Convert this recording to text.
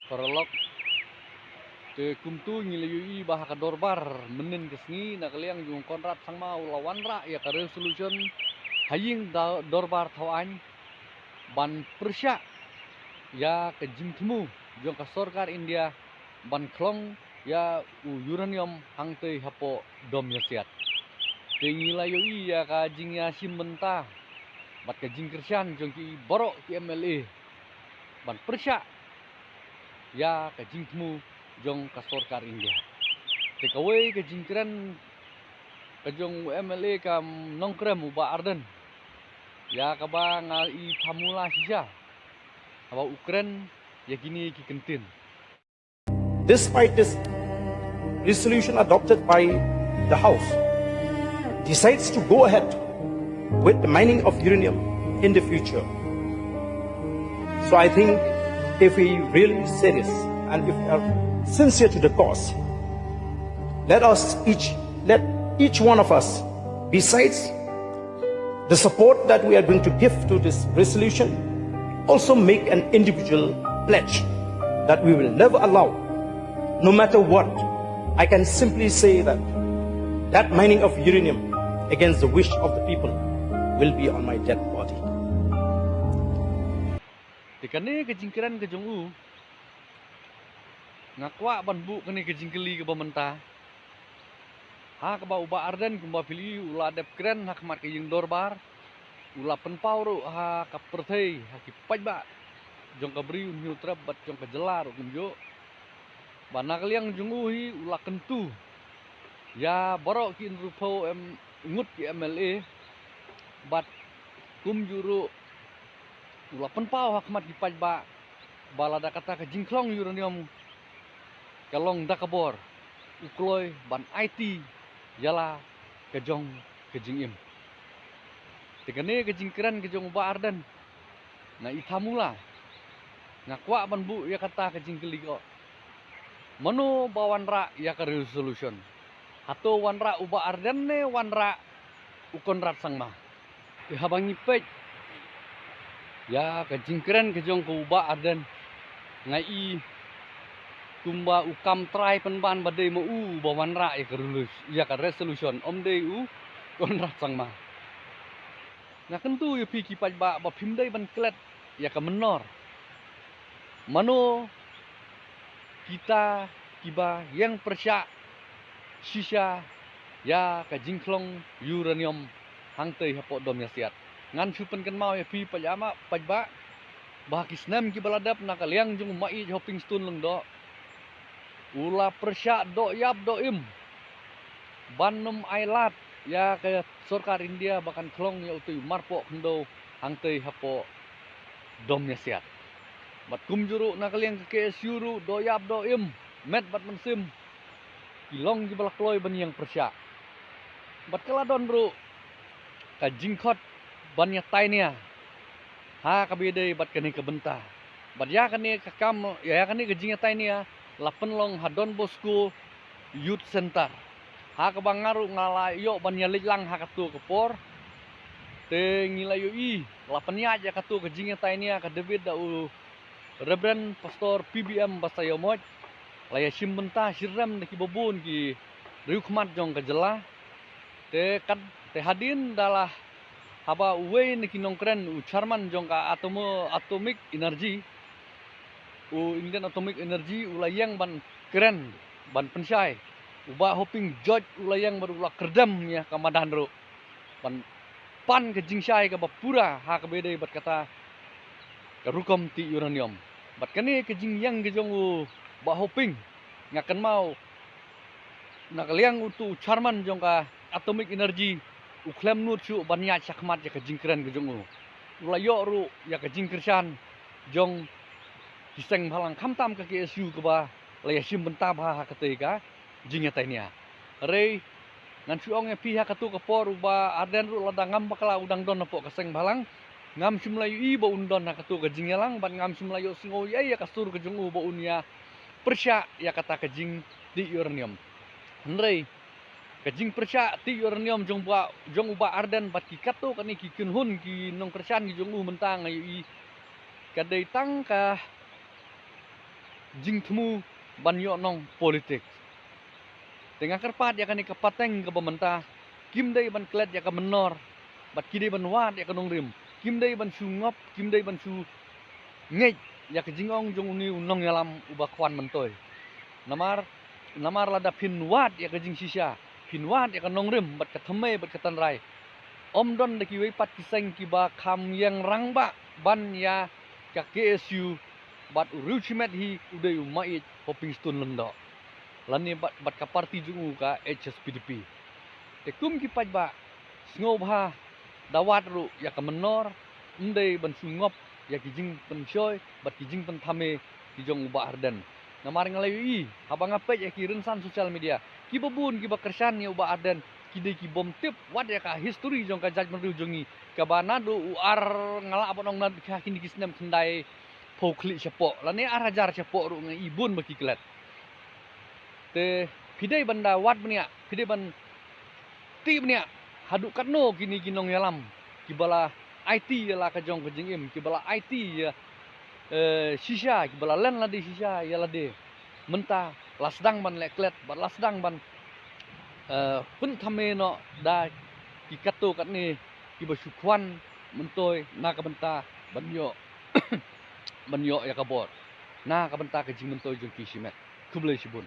Korolok te kumtu ngilayui bahaka dorbar menen kesni nakaliang yung konrat sang mau lawan ra ya ka resolution haying dorbar thawan ban persya ya ke jingtmu jong ka sorkar India ban klong ya uranium hangte hapo dom yasiat te ngilayui ya ka jingya simbenta bat ka jingkersian jong ki borok ki MLA ban persya ya ka jingtmu jong ka sorkar India te kawai ka jingkran ka jong MLA ka nongkrem uba arden ya ka ba ngal i thamula sisa aba Ukraine ya kini ki kentin. Despite this resolution adopted by the House, decides to go ahead with the mining of uranium in the future. So I think if we really serious and if we are sincere to the cause, let each one of us, besides the support that we are going to give to this resolution, also make an individual pledge that we will never allow, no matter what. I can simply say that mining of uranium against the wish of the people will be on my dead body. Tikane ke jingkran ke jong ngakwa ban bu kene ke jingkeli ke bamenta ha ka ba uba arden kumba pili ula dep kren hak mat ke jing dorbar ula penpau ru ha ka perthei ha ki pajba jong ka bri nyu trap bat jong ka jelar kunjo banak liang jong hi ula kentu ya borok ki rupo ngut ki MLA bat kum juru ula penpau hak mat ki pajba balada kata ke jingklong uranium kalong dakabor ukloy ban IT yala kejong kejingim tikane kejingkran kejong uba ardan na ithamula ngakwa ban bu ya kata kejingkeli ko mano bawan ra ya ka resolution hato wanra uba ardan ne wanra ukon rat sangma habangi pej ya kejingkran kejong ko uba ardan ngai tumba ukam try penban badai mo bawan ra ya ka resolution om dei kon rat sangma na kentu ya piki pajba ba pimdai ban klet ya ka menor mano kita kiba yang persya sisa ya ka jingklong uranium hangtei hapo dom yasiat ngan supen kan mau ya pi pajama pajba bah kisnam ki baladap na kaliang jung mai hopping stone leng do ula persya do yap do im banum ailat ya ke sorkar India bahkan klong ya utui marpo kendo hangtei hapo dom yasiat bat kumjuru na kaliang ke syuru do yap do im met bat mensim kilong di balak loy ban yang persya bat kaladon bro ka jingkot ban ya tainia ha kabede bat kani kebenta bat ya kani ka kam ya kani ke jingya tainia lapen long hadon bosku youth center ha ka bangaru ngala yo ban ya lang ha katu kepor te ngilayo i lapen ya ja katu ke jingya tainia ka debit da Reverend Pastor PBM Basayomoj laya simbenta siram de ki bobun ki rukmat jong ka jela te hadin dalah haba uwe ni ki nongkren u charman jong ka atomic energy Indian Atomic Energy ulayang ban keren ban pensai uba hoping George ulayang baru ula kerdam ya ka madandro ban pan ke jingsai ka bapura ha ka bede bat kata rukom ti uranium bat kani ke jingyang ke jong ba hoping ngakan mau nakaliang utu charman jong ka atomic energy uklem nur chu banya chakmat ya ke jingkran ke jong ulayo ru ya ke jingkersan jong kiseng balang kamtam ka KSU ke ba laya simbenta ba ha katega jingya tainia re ngan suong ya pihak katu ke por uba aden ru ladangam bakala udang don po kaseng balang ngam sumlayu i ba undon na katu ke jingyalang ban ngam sumlayu singo ya kasur ke jong ba unya persya ya kata ke jing di uranium Andre kajing persya ti uranium jong uba arden bat ki katu kani ki kunhun ki nong kersan ki jong mentang ayu i kadai tang ka jing temu banyo nong politik. Tengah kerpat ya kan ikapateng ke pemerintah, kim dai ban klet ya kan menor, bat kidai ban wat ya kan nong rim, kim dai ban su ngop, kim dai ban su ngej ya ke jingong jong uni unong yalam ubah kwan mentoy. Namar lada pinwat ya ke jing sisa, pinwat ya kan nong rim, bat keteme bat ketanrai. Om don de kiwei pat kiseng kiba kam yang rangba ban ya ka KSU bat uruchimet hi udai umait hoping stone lendo. Lani bat ka parti jungu ka HSPDP. Tekum ki paj ba ngobha dawat ru ya ka menor ndai ban sungop ya ki jing pensoy bat ki jing pentame ki jong uba arden. Namar ngalawi abang apa ya ki rensan sosial media. Ki babun ki bakersan ya uba arden. Kidai ki bom tip wat ya ka history jong ka judgment ru jongi ka banado uar ngala apa nong nad ka kini kisnem kendai pokli sepok lani arajar sepok ru ngai ibun baki klet te pidai banda wat bnia pidai ban ti bnia haduk katno kini kinong yalam kibala IT ya ka jong ka jingim kibala IT ya sisa kibala len ladi sisa ya ladi menta lasdang ban leklet bat lasdang ban pun thame no da ki kato kat ni ki basukwan mentoy na ka benta banyo banyo ya kabor na ka benta ka jing mentoy jong ki simet kublai sibun